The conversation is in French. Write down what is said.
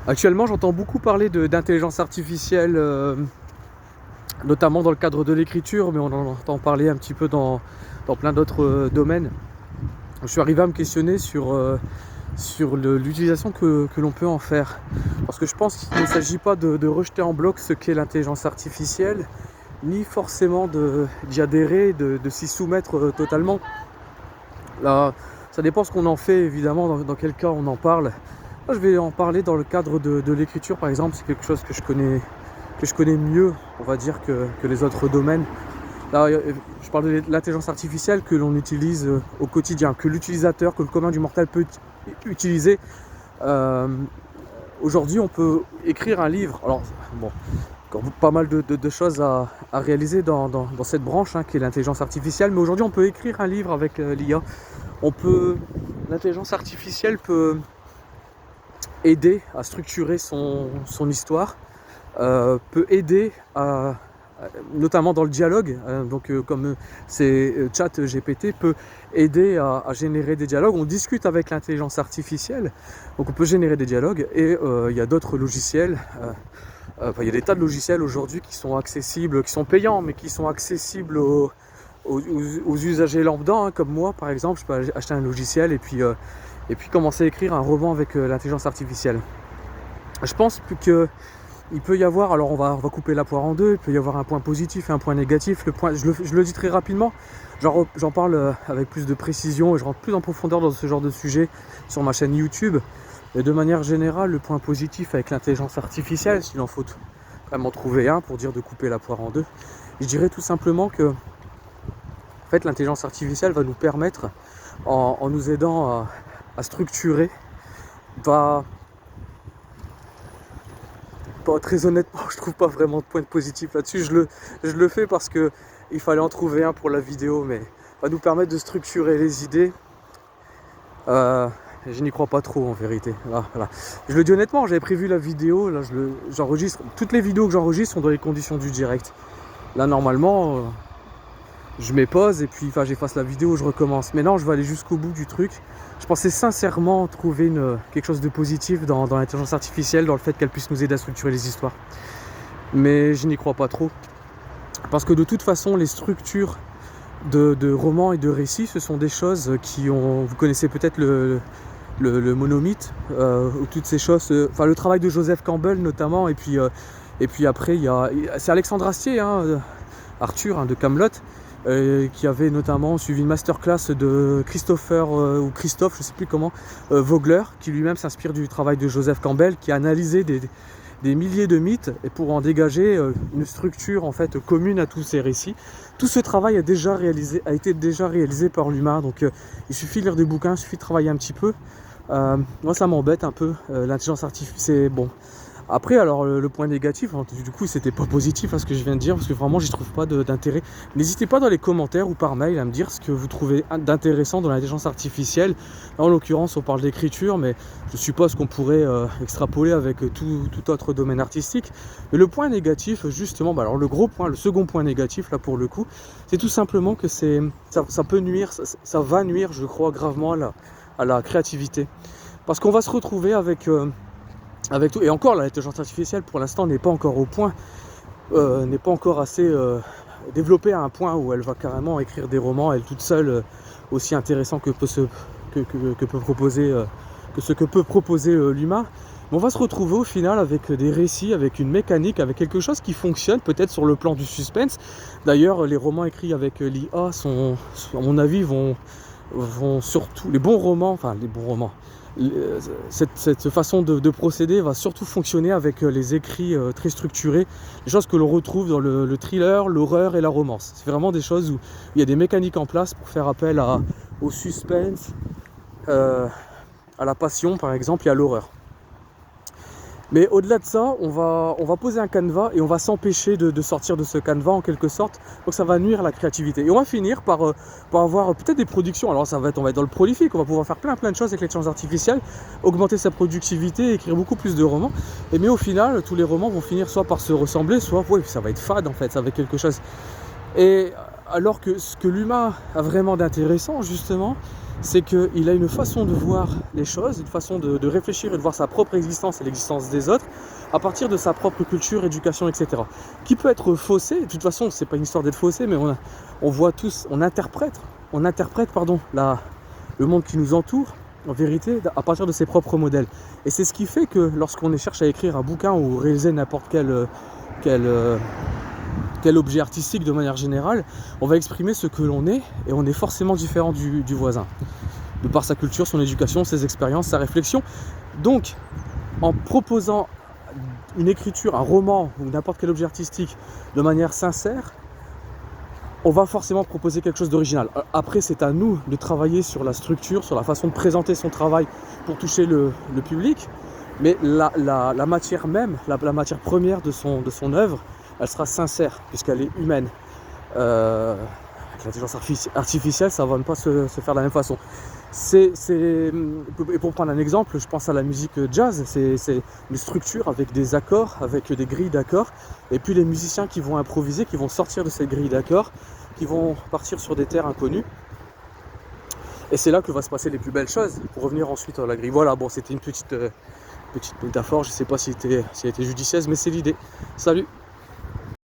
Actuellement, j'entends beaucoup parler d'intelligence artificielle, notamment dans le cadre de l'écriture, mais on en entend parler un petit peu dans plein d'autres domaines. Je suis arrivé à me questionner sur l'utilisation que l'on peut en faire. Parce que je pense qu'il ne s'agit pas de rejeter en bloc ce qu'est l'intelligence artificielle, ni forcément d'y adhérer, de s'y soumettre totalement. Là, ça dépend ce qu'on en fait, évidemment, dans quel cas on en parle. Moi, je vais en parler dans le cadre de l'écriture, par exemple. C'est quelque chose que je connais mieux, on va dire, que les autres domaines. Là, je parle de l'intelligence artificielle que l'on utilise au quotidien, que l'utilisateur, que le commun du mortel peut utiliser. Euh, Aujourd'hui, on peut écrire un livre. Alors, bon, encore pas mal de choses à réaliser dans cette branche qui est l'intelligence artificielle. Mais aujourd'hui, on peut écrire un livre avec l'IA. L'intelligence artificielle peut aider à structurer son histoire, peut aider notamment dans le dialogue, comme c'est ChatGPT peut aider à générer des dialogues. On discute avec l'intelligence artificielle, donc on peut générer des dialogues et il y a d'autres logiciels. Il y a des tas de logiciels aujourd'hui qui sont accessibles, qui sont payants, mais qui sont accessibles aux usagers lambda, comme moi par exemple. Je peux acheter un logiciel et puis commencer à écrire un roman avec l'intelligence artificielle. Je pense qu'il peut y avoir, alors on va couper la poire en deux, il peut y avoir un point positif et un point négatif. Je le dis très rapidement, j'en parle avec plus de précision et je rentre plus en profondeur dans ce genre de sujet sur ma chaîne YouTube. Et de manière générale, le point positif avec l'intelligence artificielle, s'il en faut vraiment trouver un pour dire de couper la poire en deux, je dirais tout simplement que en fait, l'intelligence artificielle va nous permettre, en nous aidant à structurer, très honnêtement, je trouve pas vraiment de point positif là-dessus. Je le fais parce que il fallait en trouver un pour la vidéo, mais va nous permettre de structurer les idées. Je n'y crois pas trop en vérité. Là, voilà. Je le dis honnêtement, j'avais prévu la vidéo, là j'enregistre. Toutes les vidéos que j'enregistre sont dans les conditions du direct. Là normalement, je mets pause et puis j'efface la vidéo, je recommence. Mais non, je vais aller jusqu'au bout du truc. Je pensais sincèrement trouver quelque chose de positif dans l'intelligence artificielle, dans le fait qu'elle puisse nous aider à structurer les histoires. Mais je n'y crois pas trop. Parce que de toute façon, les structures de romans et de récits, ce sont des choses vous connaissez peut-être le monomythe, ou toutes ces choses, le travail de Joseph Campbell notamment, et puis après, c'est Alexandre Astier, Arthur de Kaamelott, qui avait notamment suivi une masterclass de Christophe, je sais plus comment, Vogler, qui lui-même s'inspire du travail de Joseph Campbell, qui a analysé des milliers de mythes et pour en dégager une structure en fait commune à tous ces récits. Tout ce travail a été déjà réalisé par l'humain, donc il suffit de lire des bouquins, il suffit de travailler un petit peu. Moi ça m'embête un peu, l'intelligence artificielle, c'est bon. Après, alors le point négatif, du coup c'était pas positif ce que je viens de dire, parce que vraiment j'y trouve pas d'intérêt. N'hésitez pas dans les commentaires ou par mail à me dire ce que vous trouvez d'intéressant dans l'intelligence artificielle. Là, en l'occurrence on parle d'écriture, mais je suppose qu'on pourrait extrapoler avec tout autre domaine artistique. Mais le point négatif justement, alors le second point négatif là pour le coup, c'est tout simplement que ça peut nuire, ça va nuire je crois gravement à la créativité. Parce qu'on va se retrouver avec tout, et encore l'intelligence artificielle pour l'instant n'est pas encore au point, n'est pas encore assez développée à un point où elle va carrément écrire des romans elle toute seule, aussi intéressant que ce que peut proposer l'humain. Mais on va se retrouver au final avec des récits, avec une mécanique, avec quelque chose qui fonctionne peut-être sur le plan du suspense. D'ailleurs les romans écrits avec l'IA à mon avis vont surtout, les bons romans, cette façon de procéder va surtout fonctionner avec les écrits très structurés, des choses que l'on retrouve dans le thriller, l'horreur et la romance. C'est vraiment des choses où il y a des mécaniques en place pour faire appel au suspense, à la passion par exemple et à l'horreur. Mais au-delà de ça, on va poser un canevas et on va s'empêcher de sortir de ce canevas en quelque sorte. Donc ça va nuire à la créativité. Et on va finir par avoir peut-être des productions. Alors on va être dans le prolifique, on va pouvoir faire plein de choses avec l'intelligence artificielle, augmenter sa productivité, écrire beaucoup plus de romans. Mais au final, tous les romans vont finir soit par se ressembler, soit ça va être fade en fait, ça va être quelque chose. Et alors que ce que l'humain a vraiment d'intéressant justement, c'est qu'il a une façon de voir les choses, une façon de réfléchir et de voir sa propre existence et l'existence des autres à partir de sa propre culture, éducation, etc. Qui peut être faussée, de toute façon, c'est pas une histoire d'être faussé, mais on voit tous, on interprète le monde qui nous entoure, en vérité, à partir de ses propres modèles. Et c'est ce qui fait que lorsqu'on cherche à écrire un bouquin ou réaliser n'importe quel objet artistique de manière générale, on va exprimer ce que l'on est et on est forcément différent du voisin, de par sa culture, son éducation, ses expériences, sa réflexion. Donc, en proposant une écriture, un roman ou n'importe quel objet artistique de manière sincère, on va forcément proposer quelque chose d'original. Après, c'est à nous de travailler sur la structure, sur la façon de présenter son travail pour toucher le public, mais la matière même, la matière première de son œuvre, elle sera sincère, puisqu'elle est humaine. Avec l'intelligence artificielle, ça ne va pas se faire de la même façon. Et pour prendre un exemple, je pense à la musique jazz, c'est une structure avec des accords, avec des grilles d'accords, et puis les musiciens qui vont improviser, qui vont sortir de ces grilles d'accords, qui vont partir sur des terres inconnues. Et c'est là que va se passer les plus belles choses, pour revenir ensuite à la grille. Voilà, bon, c'était une petite métaphore, je ne sais pas si elle était judicieuse, mais c'est l'idée. Salut!